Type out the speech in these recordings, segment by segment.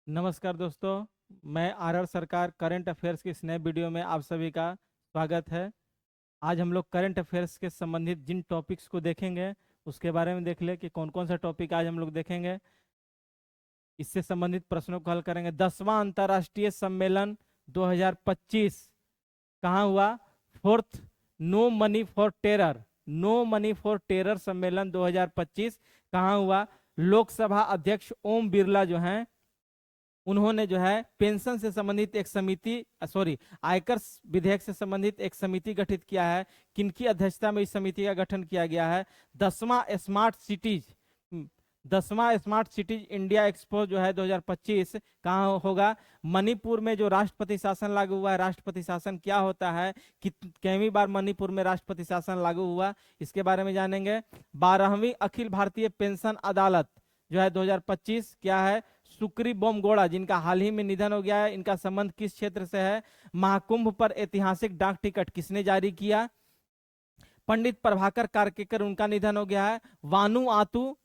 नमस्कार दोस्तों। मैं आर सरकार करंट अफेयर्स की इस नए वीडियो में आप सभी का स्वागत है। आज हम लोग करंट अफेयर्स के संबंधित जिन टॉपिक्स को देखेंगे उसके बारे में देख ले कि कौन कौन सा टॉपिक आज हम लोग देखेंगे। इससे संबंधित प्रश्नों को हल करेंगे। 10वां अंतर्राष्ट्रीय सम्मेलन 2025 कहाँ हुआ? Fourth no money for terror, no money for terror सम्मेलन 2025 कहाँ हुआ? लोकसभा अध्यक्ष ओम बिरला जो हैं उन्होंने जो है पेंशन से संबंधित एक समिति, सॉरी, आयकर विधेयक से संबंधित एक समिति गठित किया है। किनकी अध्यक्षता में इस समिति का गठन किया गया है? 10वां स्मार्ट सिटीज इंडिया एक्सपो जो है 2025 कहाँ होगा? मणिपुर में जो राष्ट्रपति शासन लागू हुआ है, राष्ट्रपति शासन क्या होता है, कितनी बार मणिपुर में राष्ट्रपति शासन लागू हुआ, इसके बारे में जानेंगे। 12वीं अखिल भारतीय पेंशन अदालत जो है 2025 क्या है? सुक्री बोमगोड़ा, जिनका हाल ही में निधन हो गया है, इनका संबंध किस क्षेत्र से है? महाकुंभ पर ऐतिहासिक डाक टिकट किसने जारी किया? पंडित प्रभाकर कार्केकर, उनका निधन हो गया है। वानुआतु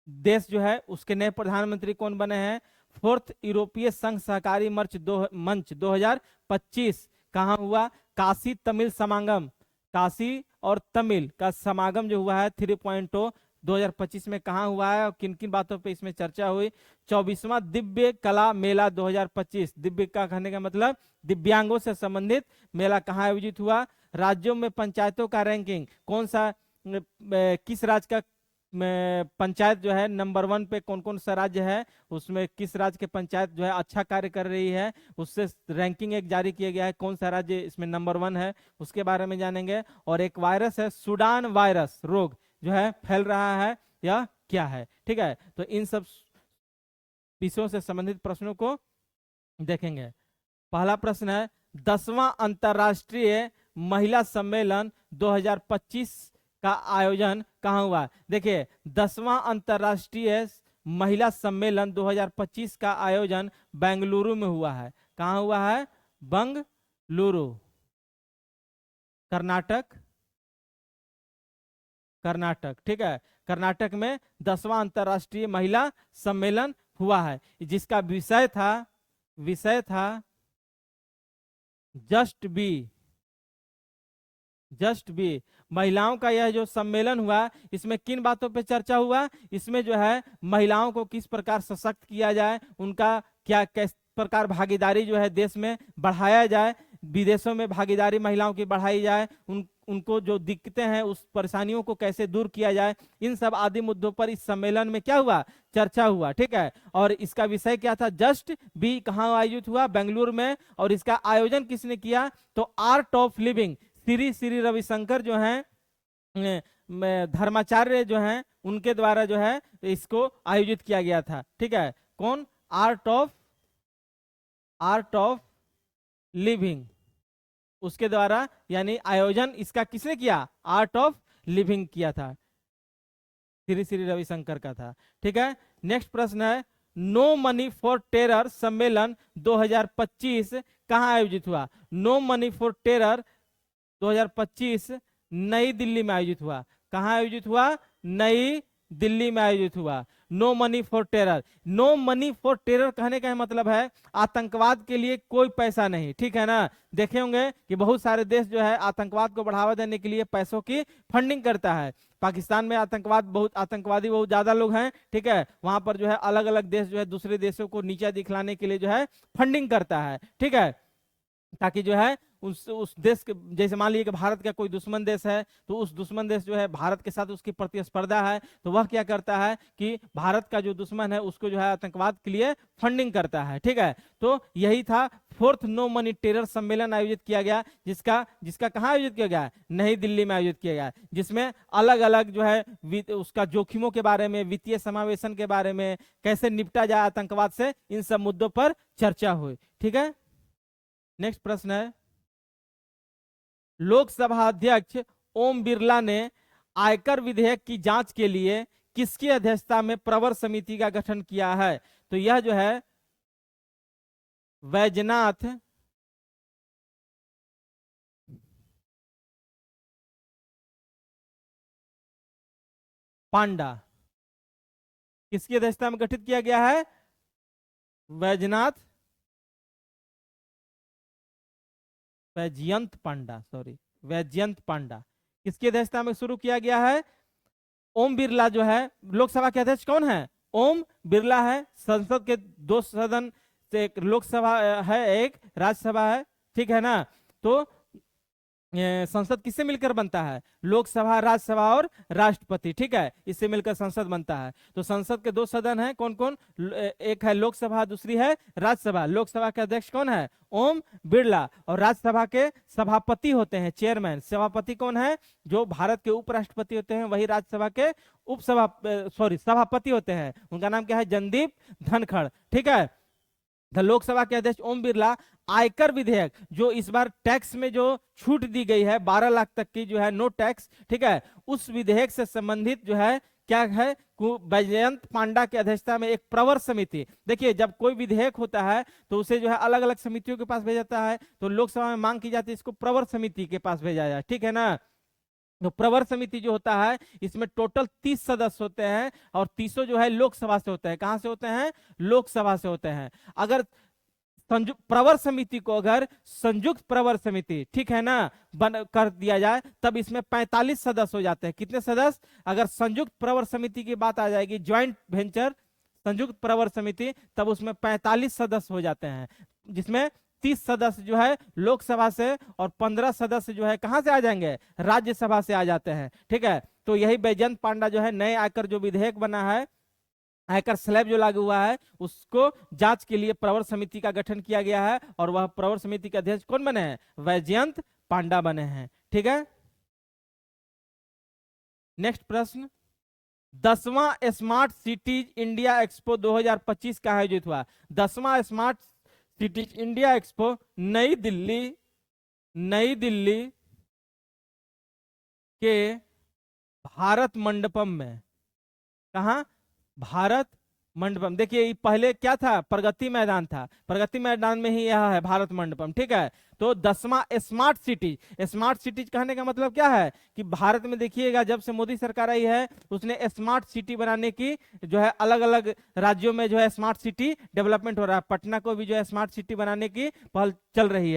देश जो है उसके नए प्रधानमंत्री कौन बने हैं? फोर्थ यूरोपीय संघ सहकारी मंच 2025 कहाँ हुआ? काशी तमिल समागम, काशी और तमिल का समागम जो हुआ है 3.0 2025 में कहाँ हुआ है और किन किन बातों पे इसमें चर्चा हुई? 24वां दिव्य कला मेला 2025, दिव्य का कहने का मतलब दिव्यांगों से संबंधित मेला कहाँ आयोजित हुआ? राज्यों में पंचायतों का रैंकिंग कौन सा, किस राज्य का पंचायत जो है नंबर 1 पे, कौन कौन सा राज्य है उसमें किस राज्य के पंचायत जो है अच्छा कार्य कर रही है, उससे रैंकिंग एक जारी किया गया है, कौन सा राज्य इसमें नंबर 1 है उसके बारे में जानेंगे। और एक वायरस है सुडान वायरस रोग जो है फैल रहा है, यह क्या है? ठीक है, तो इन सब विषयों से संबंधित प्रश्नों को देखेंगे। पहला प्रश्न है 10वां अंतरराष्ट्रीय महिला सम्मेलन 2025 का आयोजन कहाँ हुआ? देखिए, 10वां अंतरराष्ट्रीय महिला सम्मेलन 2025 का आयोजन बेंगलुरु में हुआ है। कहाँ हुआ है? बेंगलुरु, कर्नाटक, कर्नाटक। ठीक है, कर्नाटक में 10वां अंतरराष्ट्रीय महिला सम्मेलन हुआ है, जिसका विषय था जस्ट बी, जस्ट बी। महिलाओं का यह जो सम्मेलन हुआ इसमें किन बातों पे चर्चा हुआ? इसमें जो है महिलाओं को किस प्रकार सशक्त किया जाए, उनका क्या किस प्रकार भागीदारी जो है देश में बढ़ाया जाए, विदेशों में भागीदारी महिलाओं की बढ़ाई जाए, उनको जो दिक्कतें हैं उस परेशानियों को कैसे दूर किया जाए, इन सब आदि मुद्दों पर इस सम्मेलन में क्या हुआ? चर्चा हुआ। ठीक है, और इसका विषय क्या था? Just be. कहाँ आयोजित हुआ? बेंगलुरु में। और इसका आयोजन किसने किया? तो art of living, Shri Shri Ravishankar जो हैं धर्माचार्य जो हैं उनके द्वारा जो है इसको आयोजित किया गया था। ठीक है, कौन? आर्ट ऑफ लिविंग, उसके द्वारा, यानी आयोजन इसका किसने किया? आर्ट ऑफ लिविंग किया था, श्री श्री रविशंकर का था। ठीक है, नेक्स्ट प्रश्न है नो मनी फॉर टेरर सम्मेलन 2025 कहाँ आयोजित हुआ? नो मनी फॉर टेरर 2025 नई दिल्ली में आयोजित हुआ। कहाँ आयोजित हुआ? नई दिल्ली में आयोजित हुआ। No money for terror, no money for terror कहने का मतलब है आतंकवाद के लिए कोई पैसा नहीं। ठीक है ना, देखे होंगे कि बहुत सारे देश जो है आतंकवाद को बढ़ावा देने के लिए पैसों की फंडिंग करता है। पाकिस्तान में आतंकवादी बहुत ज्यादा लोग हैं। ठीक है, वहां पर जो है अलग अलग देश जो है दूसरे देशों को नीचा दिखलाने के लिए जो है फंडिंग करता है। ठीक है, ताकि जो है उस देश के, जैसे मान लीजिए कि भारत का कोई दुश्मन देश है तो उस दुश्मन देश जो है भारत के साथ उसकी प्रतिस्पर्धा है, तो वह क्या करता है कि भारत का जो दुश्मन है उसको जो है आतंकवाद के लिए फंडिंग करता है। ठीक है, तो यही था फोर्थ नो मनी टेरर सम्मेलन आयोजित किया गया, जिसका जिसका कहाँ आयोजित किया गया? नई दिल्ली में आयोजित किया गया, जिसमें अलग अलग जो है उसका जोखिमों के बारे में, वित्तीय समावेशन के बारे में, कैसे निपटा जाए आतंकवाद से, इन सब मुद्दों पर चर्चा हुई। ठीक है, नेक्स्ट प्रश्न है लोकसभा अध्यक्ष ओम बिरला ने आयकर विधेयक की जांच के लिए किसकी अध्यक्षता में प्रवर समिति का गठन किया है? तो यह जो है वैजनाथ पांडा, किसकी अध्यक्षता में गठित किया गया है? वैजनाथ वैजयंत पांडा, सॉरी, वैजयंत पांडा। किसकी अध्यक्षता में शुरू किया गया है? ओम बिरला जो है लोकसभा के अध्यक्ष कौन है? ओम बिरला है। संसद के दो सदन से, एक लोकसभा है एक राज्यसभा है, ठीक है ना। तो संसद किससे मिलकर बनता है? लोकसभा, राज्यसभा और राष्ट्रपति, ठीक है, इससे मिलकर संसद बनता है। तो संसद के दो सदन हैं, कौन कौन? एक है लोकसभा, दूसरी है राज्यसभा। लोकसभा के अध्यक्ष कौन है? ओम बिरला। और राज्यसभा के सभापति होते हैं चेयरमैन। सभापति कौन है? जो भारत के उपराष्ट्रपति होते हैं वही राज्यसभा के सभापति होते हैं। उनका नाम क्या है? जनदीप धनखड़, ठीक है। लोकसभा के अध्यक्ष ओम बिरला आयकर विधेयक, जो इस बार टैक्स में जो छूट दी गई है 12 लाख तक की जो है नो टैक्स, ठीक है, उस विधेयक से संबंधित जो है क्या है, वैजयंत पांडा की अध्यक्षता में एक प्रवर समिति। देखिए, जब कोई विधेयक होता है तो उसे जो है अलग अलग समितियों के पास भेजा जाता है। तो लोकसभा में मांग की जाती है इसको प्रवर समिति के पास भेजा जाए, ठीक है ना। तो प्रवर समिति जो होता है इसमें टोटल 30 सदस्य होते हैं और 30 जो है लोकसभा से होते हैं। कहां से होते हैं? लोकसभा से होते हैं। अगर प्रवर समिति को अगर संयुक्त प्रवर समिति, ठीक है ना, बन कर दिया जाए तब इसमें 45 सदस्य हो जाते हैं। कितने सदस्य? अगर संयुक्त प्रवर समिति की बात आ जाएगी, ज्वाइंट वेंचर संयुक्त प्रवर समिति, तब उसमें 45 सदस्य हो जाते हैं, जिसमें 30 सदस्य जो है लोकसभा से और 15 सदस्य जो है कहां से आ जाएंगे? राज्यसभा से आ जाते हैं, ठीक है। तो यही वैजयंत पांडा जो है नए आयकर जो विधेयक बना है, आयकर स्लैब जो लागू हुआ है, उसको जांच के लिए प्रवर समिति का गठन किया गया है और वह प्रवर समिति के अध्यक्ष कौन बने हैं? वैजयंत पांडा बने हैं, ठीक है। नेक्स्ट प्रश्न, 10वां स्मार्ट सिटीज इंडिया एक्सपो 2025 का आयोजित हुआ। 10वां स्मार्ट सिटीज इंडिया एक्सपो नई दिल्ली के भारत मंडपम में, कहा? भारत मंडपम। देखिए, पहले क्या था? प्रगति मैदान था। प्रगति मैदान में ही यह है भारत मंडपम, ठीक है। तो 10वां स्मार्ट सिटीज कहने का मतलब क्या है कि भारत में देखिएगा, जब से मोदी सरकार आई है उसने स्मार्ट सिटी बनाने की जो है अलग अलग राज्यों में जो है स्मार्ट सिटी डेवलपमेंट हो रहा है। पटना को भी जो है स्मार्ट सिटी बनाने की पहल चल रही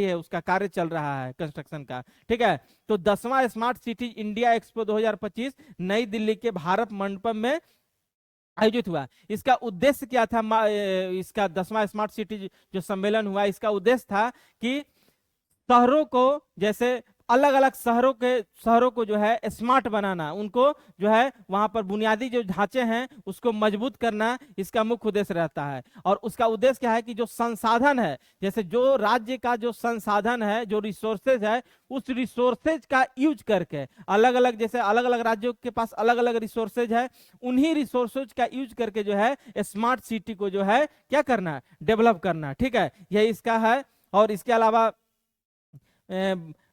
है, उसका कार्य चल रहा है कंस्ट्रक्शन का, ठीक है। तो 10वां स्मार्ट सिटी इंडिया एक्सपो 2025 नई दिल्ली के भारत मंडपम में आयोजित हुआ। इसका उद्देश्य क्या था? इसका 10वां स्मार्ट सिटी जो सम्मेलन हुआ, इसका उद्देश्य था कि शहरों को, जैसे अलग अलग शहरों को जो है स्मार्ट बनाना, उनको जो है वहां पर बुनियादी जो ढांचे हैं उसको मजबूत करना, इसका मुख्य उद्देश्य रहता है। और उसका उद्देश्य क्या है कि जो संसाधन है, जैसे जो राज्य का जो संसाधन है, जो रिसोर्सेज है, उस रिसोर्सेज का यूज करके अलग अलग, जैसे अलग अलग राज्यों के पास अलग अलग रिसोर्सेज है, उन्हीं रिसोर्सेज का यूज करके जो है स्मार्ट सिटी को जो है क्या करना? डेवलप करना, ठीक है, यही इसका है। और इसके अलावा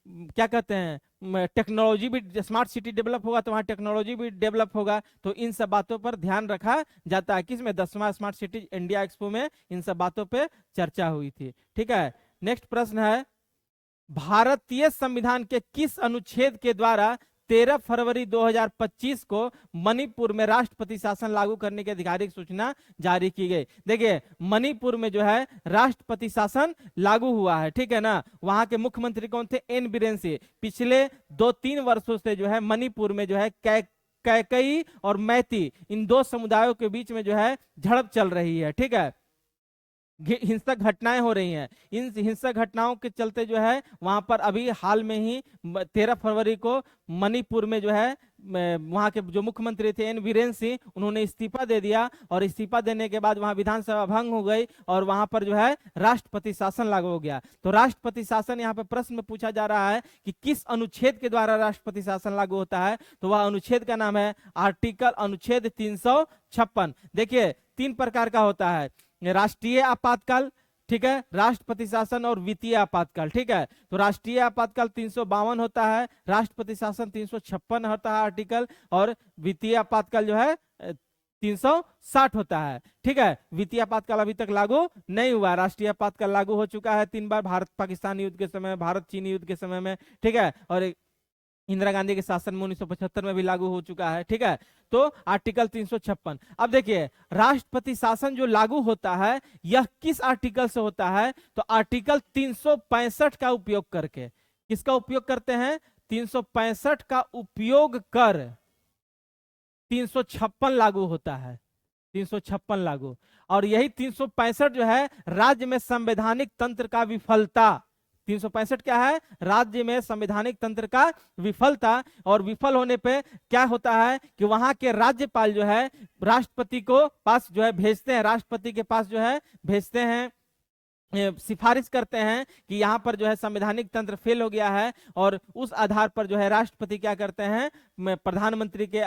क्या कहते हैं, टेक्नोलॉजी भी, स्मार्ट सिटी डेवलप होगा तो वहां टेक्नोलॉजी भी डेवलप होगा। तो इन सब बातों पर ध्यान रखा जाता है। किसमें? 10वां स्मार्ट सिटी इंडिया एक्सपो में इन सब बातों पे चर्चा हुई थी, ठीक है। नेक्स्ट प्रश्न है, भारतीय संविधान के किस अनुच्छेद के द्वारा 13 फरवरी 2025 को मणिपुर में राष्ट्रपति शासन लागू करने की आधिकारिक सूचना जारी की गई? देखिए, मणिपुर में जो है राष्ट्रपति शासन लागू हुआ है, ठीक है ना। वहां के मुख्यमंत्री कौन थे? एन बीरेन सिंह। पिछले 2-3 वर्षों से जो है मणिपुर में जो है कैकई और मैती, इन दो समुदायों के बीच में जो है झड़प चल रही है, ठीक है। हिंसक घटनाएं हो रही हैं। इन हिंसक घटनाओं के चलते जो है वहां पर अभी हाल में ही 13 फरवरी को मणिपुर में जो है वहां के जो मुख्यमंत्री थे एन बीरेन सिंह, उन्होंने इस्तीफा दे दिया और इस्तीफा देने के बाद वहां विधानसभा भंग हो गई और वहां पर जो है राष्ट्रपति शासन लागू हो गया। तो राष्ट्रपति शासन, यहाँ पे प्रश्न में पूछा जा रहा है कि किस अनुच्छेद के द्वारा राष्ट्रपति शासन लागू होता है, तो वह अनुच्छेद का नाम है आर्टिकल अनुच्छेद 356। देखिए, 3 प्रकार का होता है, राष्ट्रीय आपातकाल, ठीक है, राष्ट्रपति शासन और वित्तीय आपातकाल, ठीक है। तो राष्ट्रीय आपातकाल 352 होता है, राष्ट्रपति शासन 356 होता है आर्टिकल, और वित्तीय आपातकाल जो है 360 होता है, ठीक है। वित्तीय आपातकाल अभी तक लागू नहीं हुआ, राष्ट्रीय आपातकाल लागू हो चुका है 3 बार, भारत पाकिस्तान युद्ध के समय, भारत चीन युद्ध के समय में, ठीक है। और इंदिरा गांधी के शासन में 1975 में भी लागू हो चुका है, ठीक है। तो आर्टिकल 356। अब देखिए राष्ट्रपति शासन जो लागू होता है यह किस आर्टिकल से होता है, तो आर्टिकल 365 का उपयोग करके। किसका उपयोग करते हैं? 365 का उपयोग कर 356 लागू होता है, 356 लागू। और यही 365 जो है राज्य में संवैधानिक तंत्र का विफलता। 365 क्या है? राज्य में संवैधानिक तंत्र का विफलता। और विफल होने पे क्या होता है कि वहां के राज्यपाल जो है राष्ट्रपति को पास जो है भेजते हैं, राष्ट्रपति के पास जो है भेजते हैं, सिफारिश करते हैं कि यहाँ पर जो है संवैधानिक तंत्र फेल हो गया है। और उस आधार पर जो है राष्ट्रपति क्या करते हैं, प्रधानमंत्री के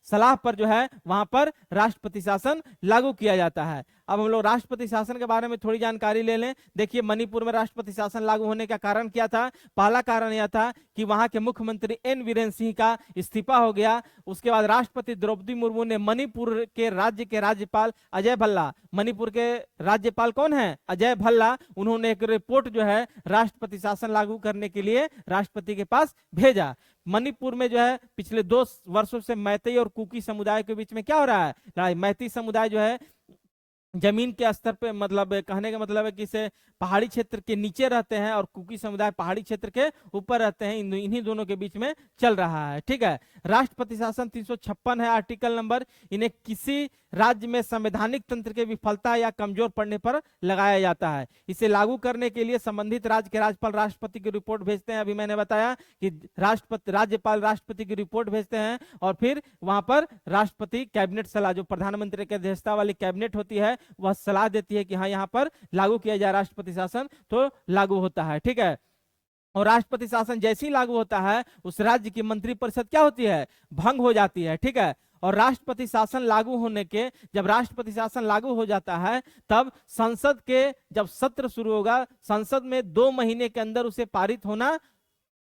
सलाह पर जो है वहां पर राष्ट्रपति शासन लागू किया जाता है। अब हम लोग राष्ट्रपति शासन के बारे में थोड़ी जानकारी ले लें। देखिए मणिपुर में राष्ट्रपति शासन लागू होने का कारण क्या था? पहला कारण यह था कि वहां के मुख्यमंत्री एन बीरेन सिंह का इस्तीफा हो गया। उसके बाद राष्ट्रपति द्रौपदी मुर्मू ने मणिपुर के राज्य के राज्यपाल अजय भल्ला, मणिपुर के राज्यपाल कौन है? अजय भल्ला, उन्होंने एक रिपोर्ट जो है राष्ट्रपति शासन लागू करने के लिए राष्ट्रपति के पास भेजा। मणिपुर में जो है पिछले 2 वर्षों से मैतेई और कुकी समुदाय के बीच में क्या हो रहा है? लड़ाई। मैतेई समुदाय जो है जमीन के स्तर पे, मतलब कहने का मतलब है कि इसे पहाड़ी क्षेत्र के नीचे रहते हैं और कुकी समुदाय पहाड़ी क्षेत्र के ऊपर रहते हैं। इन्हीं दोनों के बीच में चल रहा है, ठीक है। राष्ट्रपति शासन 356 है आर्टिकल नंबर। इन्हें किसी राज्य में संवैधानिक तंत्र के विफलता या कमजोर पड़ने पर लगाया जाता है। इसे लागू करने के लिए संबंधित राज्य के राज्यपाल राष्ट्रपति की रिपोर्ट भेजते हैं। अभी मैंने बताया कि राज्यपाल राष्ट्रपति की रिपोर्ट भेजते हैं और फिर वहां पर राष्ट्रपति कैबिनेट सलाह, जो प्रधानमंत्री की अध्यक्षता वाली कैबिनेट होती है, वह सलाह देती है कि हाँ यहाँ पर लागू किया जाए राष्ट्रपति शासन, तो लागू होता है, ठीक है। और राष्ट्रपति शासन जैसे ही लागू होता है उस राज्य की मंत्रिपरिषद क्या होती है? भंग हो जाती है, ठीक है। और राष्ट्रपति शासन लागू होने के, जब राष्ट्रपति शासन लागू हो जाता है तब संसद के जब सत्र शुरू होगा, संसद में 2 महीने के अंदर उसे पारित होना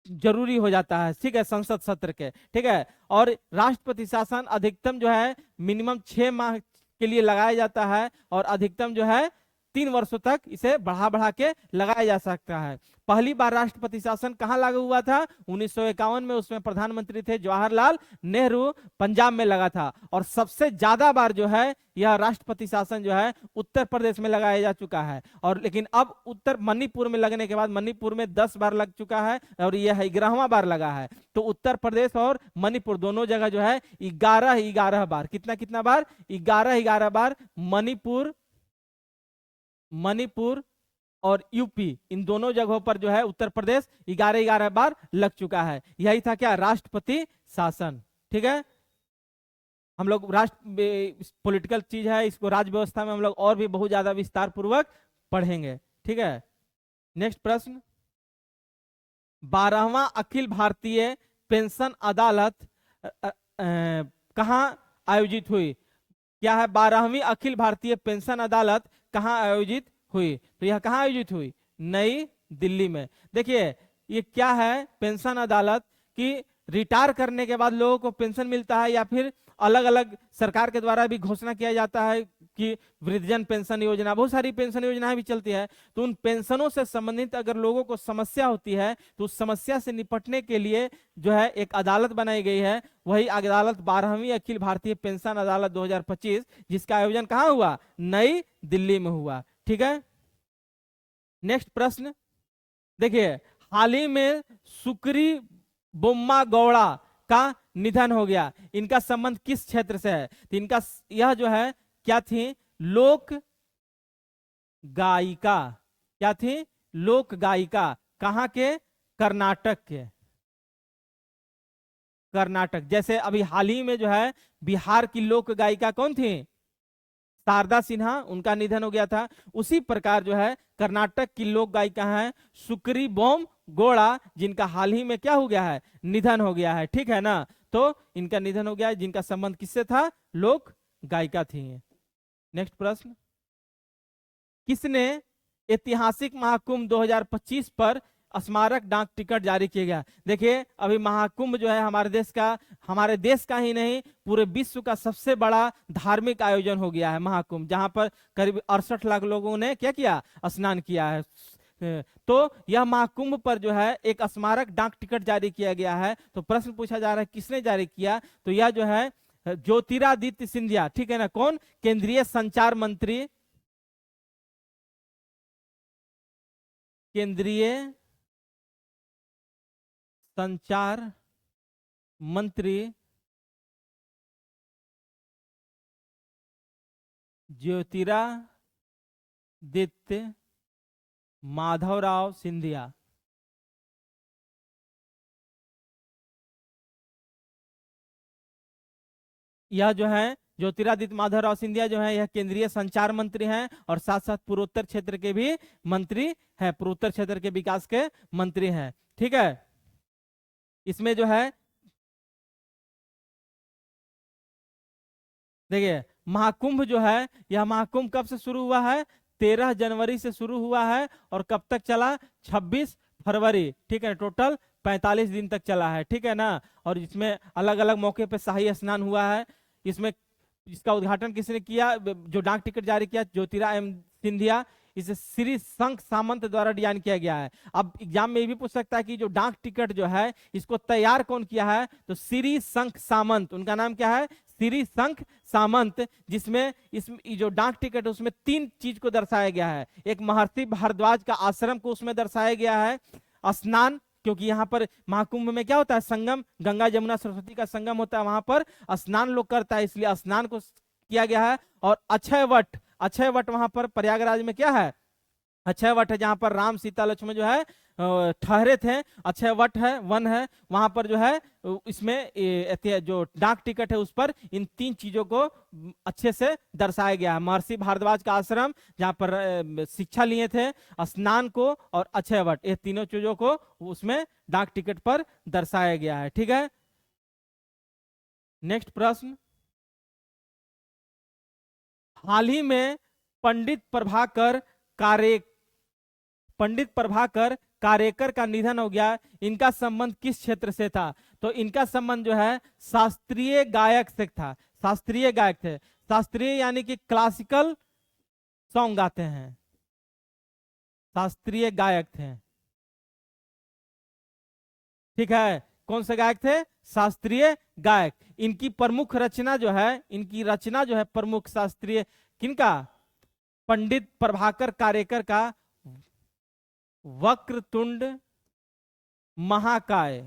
जरूरी हो जाता है, ठीक है, संसद सत्र के, ठीक है। और राष्ट्रपति शासन अधिकतम जो है मिनिमम 6 माह के लिए लगाया जाता है और अधिकतम जो है 3 वर्षों तक इसे बढ़ा के लगाया जा सकता है। पहली बार राष्ट्रपति शासन कहां लागू हुआ था? 1951 में। उसमें प्रधानमंत्री थे जवाहरलाल नेहरू, पंजाब में लगा था। और सबसे ज्यादा बार जो है यह राष्ट्रपति शासन जो है उत्तर प्रदेश में लगाया जा चुका है। और लेकिन अब मणिपुर में लगने के बाद मणिपुर में 10 बार लग चुका है और यह 11वां बार लगा है। तो उत्तर प्रदेश और मणिपुर दोनों जगह जो है 11 बार, कितना बार? 11 बार मणिपुर और यूपी, इन दोनों जगहों पर जो है उत्तर प्रदेश 11 बार लग चुका है। यही था क्या? राष्ट्रपति शासन, ठीक है। हम लोग पॉलिटिकल चीज है, इसको राज्य व्यवस्था में हम लोग और भी बहुत ज्यादा विस्तार पूर्वक पढ़ेंगे, ठीक है। नेक्स्ट प्रश्न, 12वां अखिल भारतीय पेंशन अदालत कहां आयोजित हुई? क्या है? 12वीं अखिल भारतीय पेंशन अदालत कहां आयोजित हुई? तो यह कहां आयोजित हुई? नई दिल्ली में। देखिए ये क्या है पेंशन अदालत की, रिटायर करने के बाद लोगों को पेंशन मिलता है या फिर अलग अलग सरकार के द्वारा भी घोषणा किया जाता है कि वृद्धजन पेंशन योजना, बहुत सारी पेंशन योजनाएं भी चलती है। तो उन पेंशनों से संबंधित अगर लोगों को समस्या होती है तो उस समस्या से निपटने के लिए जो है एक अदालत बनाई गई है। वही अदालत 12वीं अखिल भारतीय पेंशन अदालत 2025, जिसका आयोजन कहां हुआ? नई दिल्ली में हुआ, ठीक है। नेक्स्ट प्रश्न देखिए, हाल ही में सुकरी बोम्मा गौड़ा का निधन हो गया। इनका संबंध किस क्षेत्र से है? तो इनका यह जो है क्या थी? लोक गायिका। क्या थी? लोक गायिका। कहां के? कर्नाटक के। कर्नाटक। जैसे अभी हाल ही में जो है बिहार की लोक गायिका कौन थी? शारदा सिन्हा, उनका निधन हो गया था। उसी प्रकार जो है कर्नाटक की लोक गायिका है सुकरी बोम गौड़ा, जिनका हाल ही में क्या हो गया है? निधन हो गया है, ठीक है ना। तो इनका निधन हो गया है, जिनका संबंध किससे था? लोक गायिका थी। नेक्स्ट प्रश्न, किसने ऐतिहासिक महाकुंभ 2025 पर स्मारक डाक टिकट जारी किया गया? देखिए अभी महाकुंभ जो है हमारे देश का ही नहीं पूरे विश्व का सबसे बड़ा धार्मिक आयोजन हो गया है महाकुंभ, जहां पर करीब 68 लाख लोगों ने क्या किया? स्नान किया है। तो यह महाकुंभ पर जो है एक स्मारक डाक टिकट जारी किया गया है। तो प्रश्न पूछा जा रहा है किसने जारी किया, तो यह जो है ज्योतिरादित्य सिंधिया, ठीक है ना। कौन? केंद्रीय संचार मंत्री, केंद्रीय संचार मंत्री ज्योतिरादित्य माधवराव सिंधिया। यह जो है ज्योतिरादित्य माधवराव सिंधिया जो है यह केंद्रीय संचार मंत्री हैं और साथ साथ पूर्वोत्तर क्षेत्र के भी मंत्री हैं, पूर्वोत्तर क्षेत्र के विकास के मंत्री हैं, ठीक है। इसमें जो है देखिए महाकुंभ जो है, यह महाकुंभ कब से शुरू हुआ है? 13 जनवरी से शुरू हुआ है और कब तक चला? 26 फरवरी, ठीक है। टोटल 45 दिन तक चला है, ठीक है ना। और इसमें अलग अलग मौके पे शाही स्नान हुआ है। इसमें इसका उद्घाटन किसने किया? जो डाक टिकट जारी किया ज्योतिराव एम सिंधिया। इसे श्री शंख सामंत द्वारा डिजाइन किया गया है। अब एग्जाम में ये भी पूछ सकता है कि जो डाक टिकट जो है इसको तैयार कौन किया है, तो श्री शंख सामंत, उनका नाम क्या है? श्री शंख सामंत। जिसमें इस जो डाक टिकट है उसमें 3 चीज को दर्शाया गया है। एक महर्षि भारद्वाज का आश्रम को उसमें दर्शाया गया है, स्नान, क्योंकि यहाँ पर महाकुंभ में क्या होता है? संगम, गंगा जमुना सरस्वती का संगम होता है, वहां पर स्नान लोग करता है, इसलिए स्नान को किया गया है। और अक्षय वट, अक्षय वट वहां पर प्रयागराज में क्या है? अक्षय वट है, जहां पर राम सीता लक्ष्मण जो है ठहरे थे। अक्षय वट है, वन है, वहां पर जो है इसमें जो डाक टिकट है उस पर इन 3 चीजों को अच्छे से दर्शाया गया है। महर्षि भारद्वाज का आश्रम जहां पर शिक्षा लिए थे, स्नान को और अक्षय वट, ये तीनों चीजों को उसमें डाक टिकट पर दर्शाया गया है, ठीक है। नेक्स्ट प्रश्न, हाल ही में पंडित प्रभाकर कारे पंडित प्रभाकर कारेकर का निधन हो गया, इनका संबंध किस क्षेत्र से था? तो इनका संबंध जो है शास्त्रीय गायक से था, शास्त्रीय गायक थे। शास्त्रीय यानी कि क्लासिकल सॉन्ग गाते हैं, शास्त्रीय गायक थे, ठीक है। कौन से गायक थे? शास्त्रीय गायक। इनकी प्रमुख रचना जो है, इनकी रचना जो है प्रमुख शास्त्रीय किनका? पंडित प्रभाकर कारेकर का वक्रतुंड महाकाय,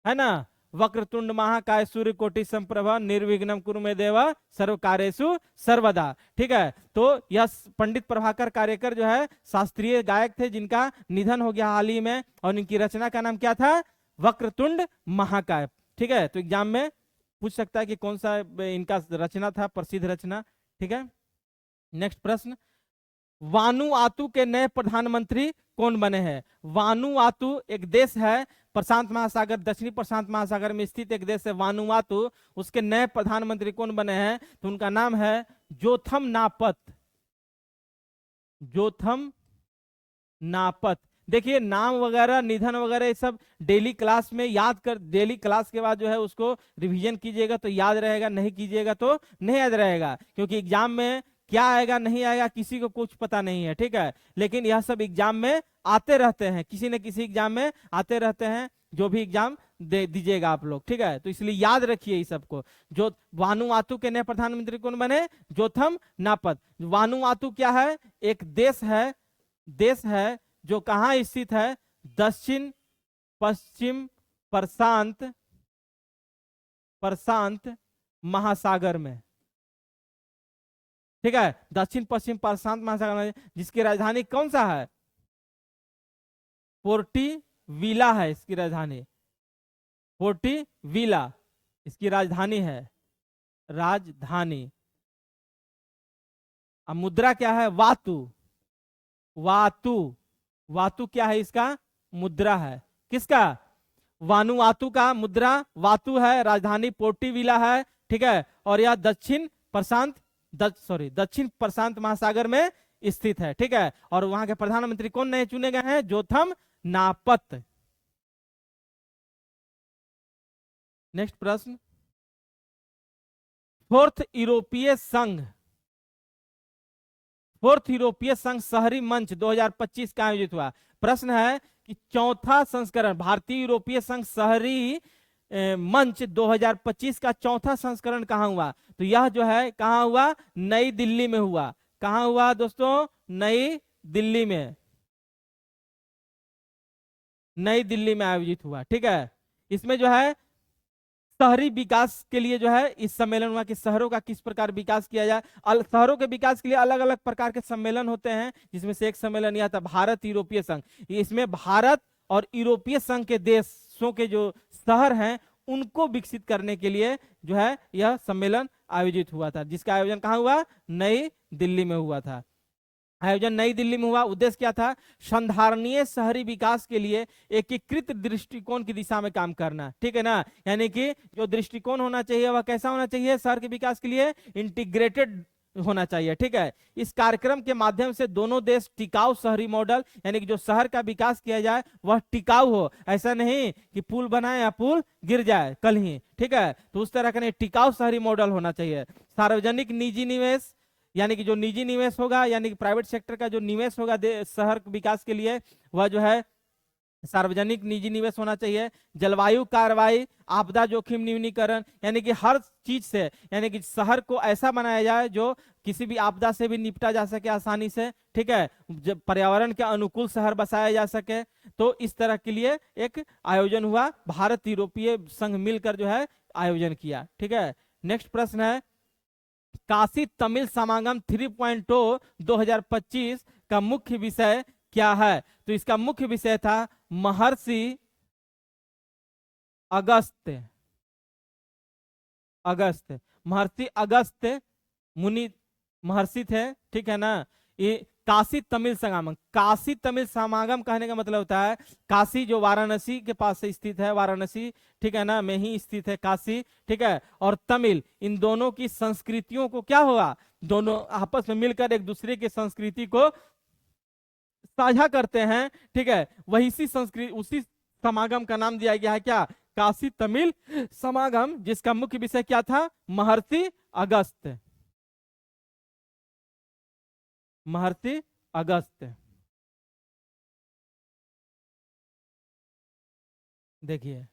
है ना। वक्रतुंड महाकाय सूर्यकोटि संप्रभा निर्विघ्नं कुरु मे देव सर्व कार्येषु सर्वदा, ठीक है। तो यह पंडित प्रभाकर कारेकर जो है शास्त्रीय गायक थे जिनका निधन हो गया हाल ही में, और इनकी रचना का नाम क्या था? वक्रतुंड महाकाय, ठीक है। तो एग्जाम में पूछ सकता है कि कौन सा इनका रचना था, प्रसिद्ध रचना, ठीक है। नेक्स्ट प्रश्न, वानुआतु के नए प्रधानमंत्री कौन बने हैं? वानुआतु एक देश है, प्रशांत महासागर, दक्षिणी प्रशांत महासागर में स्थित एक देश है वानुआतु। उसके नए प्रधानमंत्री कौन बने हैं? तो उनका नाम है जोथम नापत, जोथम नापत। देखिए नाम वगैरह, निधन वगैरह ये सब डेली क्लास में याद कर, डेली क्लास के बाद जो है उसको रिवीजन कीजिएगा तो याद रहेगा, नहीं कीजिएगा तो नहीं याद रहेगा, क्योंकि एग्जाम में क्या आएगा नहीं आएगा किसी को कुछ पता नहीं है, ठीक है। लेकिन यह सब एग्जाम में आते रहते हैं, किसी न किसी एग्जाम में आते रहते हैं, जो भी एग्जाम दे दीजिएगा आप लोग, ठीक है। तो इसलिए याद रखिए इस सबको। जो वानुआतु के नए प्रधानमंत्री कौन बने? जोथम नापत। वानुआतु क्या है? एक देश है, देश है जो कहाँ स्थित है? दक्षिण पश्चिम प्रशांत प्रशांत महासागर में, ठीक है। दक्षिण पश्चिम प्रशांत महासागर में, जिसकी राजधानी कौन सा है? पोर्टी विला है इसकी राजधानी, पोर्टी विला इसकी राजधानी है, राजधानी। अब मुद्रा क्या है? वातु, वातु, वातु क्या है इसका? मुद्रा है। किसका? वानुआतु का मुद्रा वातु है, राजधानी पोर्टी विला है, ठीक है। और यह दक्षिण प्रशांत दक्षिण प्रशांत महासागर में स्थित है, ठीक है। और वहां के प्रधानमंत्री कौन नए चुने गए हैं? जोथम नापत। नेक्स्ट प्रश्न, फोर्थ यूरोपीय संघ, फोर्थ यूरोपीय संघ शहरी मंच 2025 का आयोजित हुआ। प्रश्न है कि चौथा संस्करण भारतीय यूरोपीय संघ शहरी मंच 2025 का चौथा संस्करण कहाँ हुआ? तो यह जो है कहाँ हुआ? नई दिल्ली में हुआ। कहाँ हुआ दोस्तों? नई दिल्ली में, नई दिल्ली में आयोजित हुआ। ठीक है, इसमें जो है शहरी विकास के लिए जो है इस सम्मेलन हुआ कि शहरों का किस प्रकार विकास किया जाए। शहरों के विकास के लिए अलग अलग प्रकार के सम्मेलन होते हैं, जिसमें से एक सम्मेलन यह था भारत यूरोपीय संघ। इसमें भारत और यूरोपीय संघ के देशों के जो शहर हैं उनको विकसित करने के लिए जो है यह सम्मेलन आयोजित हुआ था, जिसका आयोजन कहाँ हुआ? नई दिल्ली में हुआ था। आयोजन नई दिल्ली में हुआ। उद्देश्य क्या था? संधारणीय शहरी विकास के लिए एकीकृत दृष्टिकोण की दिशा में काम करना। ठीक है ना, यानी कि जो दृष्टिकोण होना चाहिए वह कैसा होना चाहिए? शहर के विकास के लिए इंटीग्रेटेड होना चाहिए। ठीक है, इस कार्यक्रम के माध्यम से दोनों देश टिकाऊ शहरी मॉडल, यानी कि जो शहर का विकास किया जाए वह टिकाऊ हो, ऐसा नहीं कि पुल बनाए या पुल गिर जाए कल ही। ठीक है, तो उस तरह का नहीं, टिकाऊ शहरी मॉडल होना चाहिए। सार्वजनिक निजी निवेश, यानी कि जो निजी निवेश होगा, यानी कि प्राइवेट सेक्टर का जो निवेश होगा शहर विकास के लिए, वह जो है सार्वजनिक निजी निवेश होना चाहिए। जलवायु कार्रवाई, आपदा जोखिम न्यूनीकरण, यानी कि हर चीज से, यानी कि शहर को ऐसा बनाया जाए जो किसी भी आपदा से भी निपटा जा सके आसानी से। ठीक है, जब पर्यावरण के अनुकूल शहर बसाया जा सके, तो इस तरह के लिए एक आयोजन हुआ। भारत यूरोपीय संघ मिलकर जो है आयोजन किया। ठीक है, नेक्स्ट प्रश्न है काशी तमिल समागम 3.0 2025 का मुख्य विषय क्या है? तो इसका मुख्य विषय था महर्षि अगस्त्य। महर्षि अगस्त्य मुनि महर्षि थे। ठीक है ना, ये काशी तमिल समागम। काशी तमिल समागम कहने का मतलब होता है काशी जो वाराणसी के पास से स्थित है, वाराणसी ठीक है ना में ही स्थित है काशी। ठीक है, और तमिल, इन दोनों की संस्कृतियों को क्या होगा? दोनों आपस में मिलकर एक दूसरे की संस्कृति को साझा करते हैं। ठीक है, वही सी संस्कृति, उसी समागम का नाम दिया गया है क्या? काशी तमिल समागम, जिसका मुख्य विषय क्या था? महर्षि अगस्त्य। महर्षि अगस्त्य। देखिए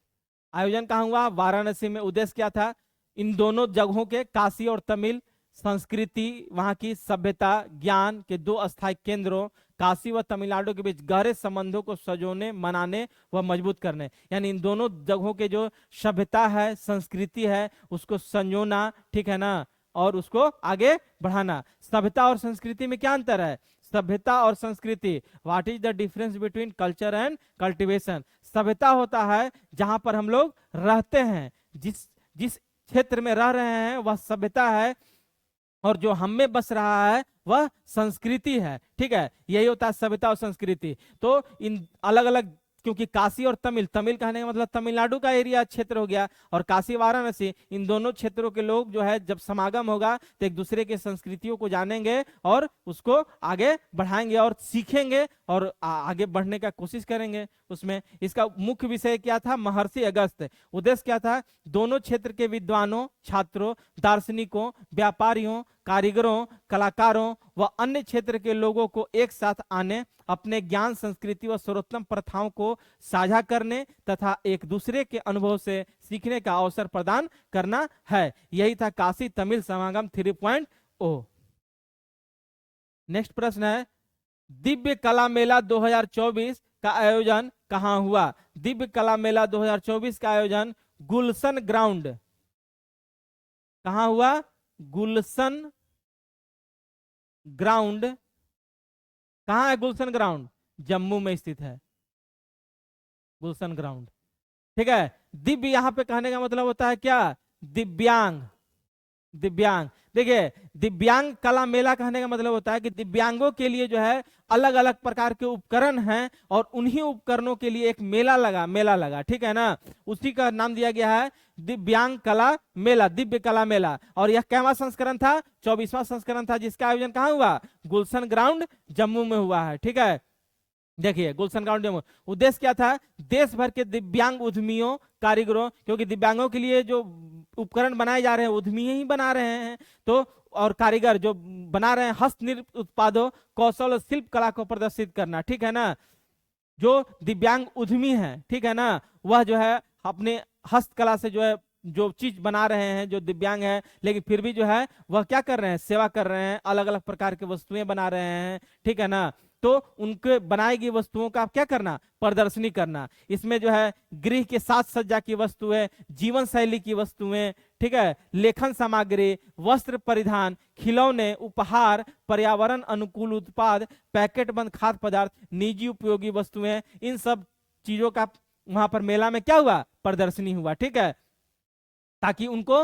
आयोजन कहाँ हुआ? वाराणसी में। उद्देश्य क्या था? इन दोनों जगहों के, काशी और तमिल, संस्कृति, वहां की सभ्यता, ज्ञान के दो अस्थायी केंद्रों काशी व तमिलनाडु के बीच गहरे संबंधों को सजोने, मनाने व मजबूत करने, यानी इन दोनों जगहों के जो सभ्यता है, संस्कृति है, उसको संजोना। ठीक है ना, और उसको आगे बढ़ाना। सभ्यता और संस्कृति में क्या अंतर है? सभ्यता और संस्कृति, what is the difference between culture and cultivation? सभ्यता होता है जहां पर हम लोग रहते हैं, जिस जिस क्षेत्र में रह रहे हैं वह सभ्यता है, और जो हम में बस रहा है वह संस्कृति है। ठीक है, यही होता है सभ्यता और संस्कृति। तो इन अलग अलग, क्योंकि काशी और तमिल, तमिल कहने का मतलब तमिलनाडु का एरिया क्षेत्र हो गया, और काशी वाराणसी, इन दोनों क्षेत्रों के लोग जो है जब समागम होगा तो एक दूसरे के संस्कृतियों को जानेंगे और उसको आगे बढ़ाएंगे और सीखेंगे और आगे बढ़ने का कोशिश करेंगे उसमें। इसका मुख्य विषय क्या था? महर्षि अगस्त्य। उद्देश्य क्या था? दोनों क्षेत्र के विद्वानों, छात्रों, दार्शनिकों, व्यापारियों, कारीगरों, कलाकारों व अन्य क्षेत्र के लोगों को एक साथ आने, अपने ज्ञान, संस्कृति व सर्वोत्तम प्रथाओं को साझा करने तथा एक दूसरे के अनुभव से सीखने का अवसर प्रदान करना है। यही था काशी तमिल समागम 3.0। नेक्स्ट प्रश्न है दिव्य कला मेला 2024 का आयोजन कहां हुआ? दिव्य कला मेला 2024 का आयोजन गुलशन ग्राउंड। कहां हुआ? गुलशन ग्राउंड। कहां है गुलशन ग्राउंड? जम्मू में स्थित है गुलशन ग्राउंड। ठीक है, दिव्य यहां पे कहने का मतलब होता है क्या? दिव्यांग। दिव्यांग, देखिए दिव्यांग कला मेला कहने का मतलब होता है कि दिव्यांगों के लिए जो है अलग अलग प्रकार के उपकरण हैं, और उन्हीं उपकरणों के लिए एक मेला लगा। ठीक है ना, उसी का नाम दिया गया है दिव्यांग कला मेला, दिव्य कला मेला। और यह कैवा संस्करण था? 24वां संस्करण था, जिसका आयोजन कहाँ हुआ? गुलशन ग्राउंड जम्मू में हुआ है। ठीक है, देखिए गुलशन ग्राउंड जम्मू। उद्देश्य क्या था? देश भर के दिव्यांग उद्यमियों, कारीगरों, क्योंकि दिव्यांगों के लिए जो उपकरण बनाए जा रहे हैं उद्यमी ही बना रहे हैं, तो और कारीगर जो बना रहे हैं हस्तनिर्मित उत्पादों, कौशल और शिल्प कला को प्रदर्शित करना, ठीक है ना। जो दिव्यांग उद्यमी है, ठीक है ना, वह जो है अपने हस्तकला से जो है जो चीज बना रहे हैं, जो दिव्यांग है लेकिन फिर भी जो है वह क्या कर रहे हैं, सेवा कर रहे हैं, अलग अलग प्रकार के वस्तुएं बना रहे हैं, ठीक है ना। तो उनके बनाई गई वस्तुओं का क्या करना, प्रदर्शनी करना। इसमें जो है गृह के साज सज्जा की वस्तुएं, जीवन शैली की वस्तुएं, ठीक है, लेखन सामग्री, वस्त्र परिधान, खिलौने, उपहार, पर्यावरण अनुकूल उत्पाद, पैकेट बंद खाद्य पदार्थ, निजी उपयोगी वस्तुएं, इन सब चीजों का वहां पर मेला में क्या हुआ, प्रदर्शनी हुआ, ठीक है, ताकि उनको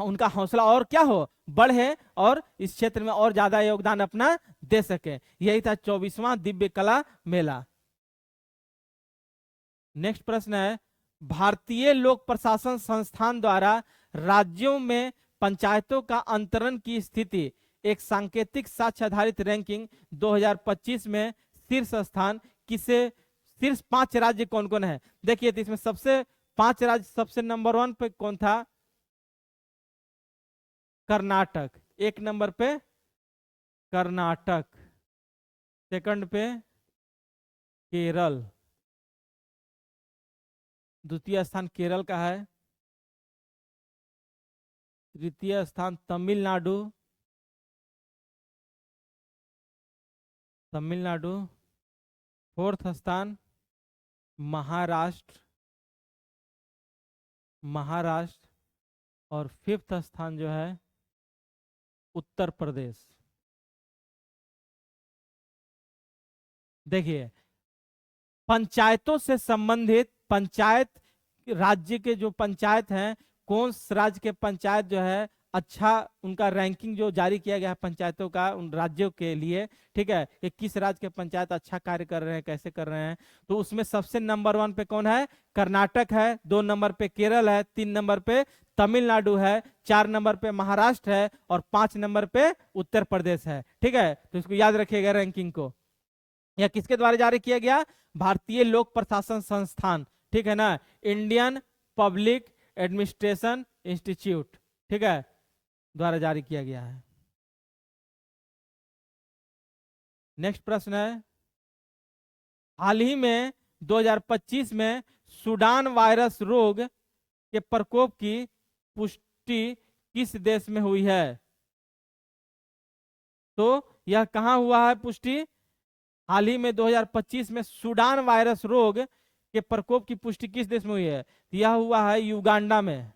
उनका हौसला और क्या हो, बढ़े और इस क्षेत्र में और ज्यादा योगदान अपना दे सके। यही था 24वां दिव्य कला मेला। नेक्स्ट प्रश्न है, भारतीय लोक प्रशासन संस्थान द्वारा राज्यों में पंचायतों का अंतरण की स्थिति, एक सांकेतिक साक्ष्य आधारित रैंकिंग 2025 में शीर्ष स्थान किसे, शीर्ष 5 राज्य कौन कौन है। देखिए तो इसमें सबसे 5 राज्य, सबसे नंबर 1 पे कौन था, कर्नाटक, 1 नंबर पे कर्नाटक, सेकंड पे केरल, द्वितीय स्थान केरल का है, तृतीय स्थान तमिलनाडु, तमिलनाडु, फोर्थ स्थान महाराष्ट्र, महाराष्ट्र, और फिफ्थ स्थान जो है उत्तर प्रदेश। देखिए पंचायतों से संबंधित, पंचायत राज्य के जो पंचायत हैं, कौन राज्य के पंचायत जो है अच्छा, उनका रैंकिंग जो जारी किया गया है पंचायतों का उन राज्यों के लिए, ठीक है, कि किस राज्य के पंचायत अच्छा कार्य कर रहे हैं, कैसे कर रहे हैं। तो उसमें सबसे नंबर 1 पे कौन है, कर्नाटक है, 2 नंबर पे केरल है, 3 नंबर पे तमिलनाडु है, 4 नंबर पे महाराष्ट्र है, और 5 नंबर पे उत्तर प्रदेश है, ठीक है। तो इसको याद रखिएगा रैंकिंग को। यह किसके द्वारा जारी किया गया, भारतीय लोक प्रशासन संस्थान, ठीक है ना, इंडियन पब्लिक एडमिनिस्ट्रेशन इंस्टीट्यूट, ठीक है, द्वारा जारी किया गया है। नेक्स्ट प्रश्न है, हाल ही में 2025 में सूडान वायरस रोग के प्रकोप की पुष्टि किस देश में हुई है। तो यह कहां हुआ है पुष्टि, हाल ही में 2025 में सूडान वायरस रोग के प्रकोप की पुष्टि किस देश में हुई है। यह हुआ है युगांडा में,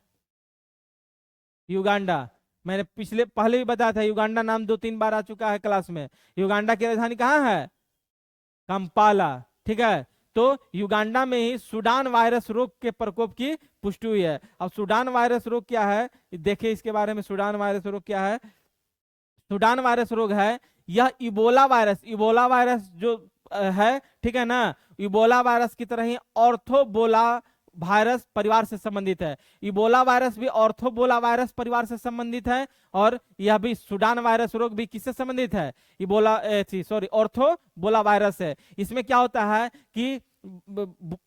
युगांडा। मैंने पहले भी बताया था, युगांडा नाम 2-3 बार आ चुका है क्लास में। युगांडा की राजधानी कहाँ है, कंपाला, ठीक है। तो युगांडा में ही सूडान वायरस रोग के प्रकोप की पुष्टि हुई है। अब सूडान वायरस रोग क्या है, देखिए इसके बारे में, सूडान वायरस रोग क्या है। सूडान वायरस रोग है, यह इबोला वायरस, इबोला वायरस जो है, ठीक है ना, इबोला वायरस की तरह ही ऑर्थोबोला वायरस परिवार से संबंधित है। इबोला वायरस भी ऑर्थोबोला वायरस परिवार से संबंधित है, और यह भी सूडान वायरस रोग भी किससे संबंधित है, इबोला सॉरी ऑर्थोबोला वायरस है। इसमें क्या होता है कि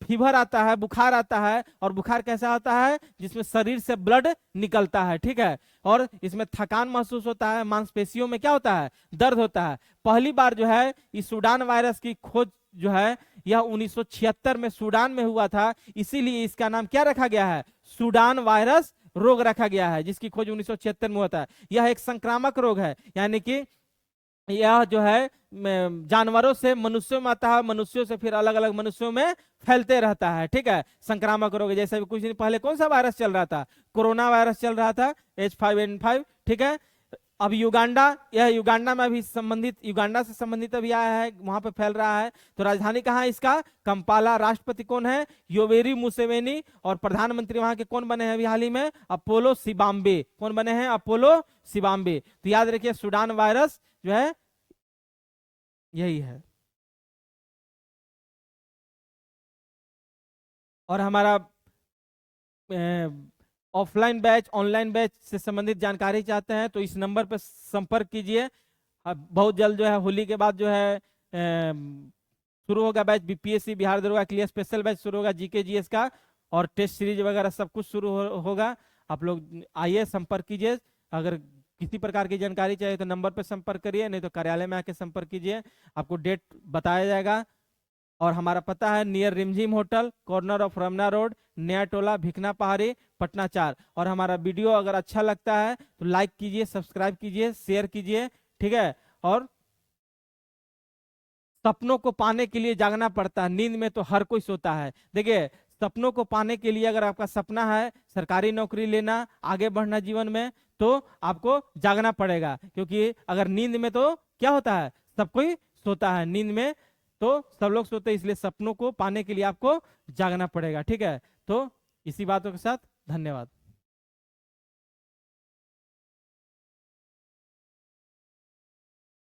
फीवर आता है, बुखार आता है, और बुखार कैसा होता है, जिसमें शरीर से ब्लड निकलता है, ठीक है, और इसमें थकान महसूस होता है, मांसपेशियों में क्या होता है, दर्द होता है। पहली बार जो है इस सूडान वायरस की खोज जो है यह 1976 में सूडान में हुआ था, इसीलिए इसका नाम क्या रखा गया है, सूडान वायरस रोग रखा गया है, जिसकी खोज 1976 में होता है। यह एक संक्रामक रोग है, यानी कि यह जो है जानवरों से मनुष्यों में आता है, मनुष्यों से फिर अलग अलग मनुष्यों में फैलते रहता है, ठीक है, संक्रामक रोग। जैसे कुछ दिन पहले कौन सा वायरस चल रहा था, कोरोना वायरस चल रहा था, H5N5, ठीक है। अब युगांडा, यह युगांडा में भी संबंधित, युगांडा से संबंधित अभी आया है, वहां पे फैल रहा है। तो राजधानी कहाँ है इसका, कंपाला। राष्ट्रपति कौन है, योवेरी मुसेवेनी, और प्रधानमंत्री वहां के कौन बने हैं अभी हाल ही में, अपोलो सिबाम्बे। कौन बने हैं, अपोलो सिबाम्बे। तो याद रखिए सूडान वायरस जो है यही है। और हमारा ऑफलाइन बैच, ऑनलाइन बैच से संबंधित जानकारी चाहते हैं तो इस नंबर पर संपर्क कीजिए। अब बहुत जल्द जो है होली के बाद जो है शुरू होगा बैच, बीपीएससी बिहार दरोगा के लिए स्पेशल बैच शुरू होगा, जीके जीएस का, और टेस्ट सीरीज वगैरह सब कुछ शुरू होगा। आप लोग आइए, संपर्क कीजिए। अगर किसी प्रकार की जानकारी चाहिए तो नंबर पर संपर्क करिए, नहीं तो कार्यालय में आके संपर्क कीजिए, आपको डेट बताया जाएगा। और हमारा पता है near Rimjhim hotel, corner of Ramna road, Naya Tola, Bhikhna पहाड़ी, पटना 4। और हमारा वीडियो अगर अच्छा लगता है तो लाइक कीजिए, सब्सक्राइब कीजिए, शेयर कीजिए, ठीक है। और सपनों को पाने के लिए जागना पड़ता है, नींद में तो हर कोई सोता है। देखिए, सपनों को पाने के लिए अगर आपका सपना है सरकारी नौकरी लेना, आगे बढ़ना जीवन में, तो आपको जागना पड़ेगा, क्योंकि अगर नींद में तो क्या होता है, सब कोई सोता है, नींद में तो सब लोग सोते हैं, इसलिए सपनों को पाने के लिए आपको जागना पड़ेगा, ठीक है। तो इसी बातों के साथ धन्यवाद।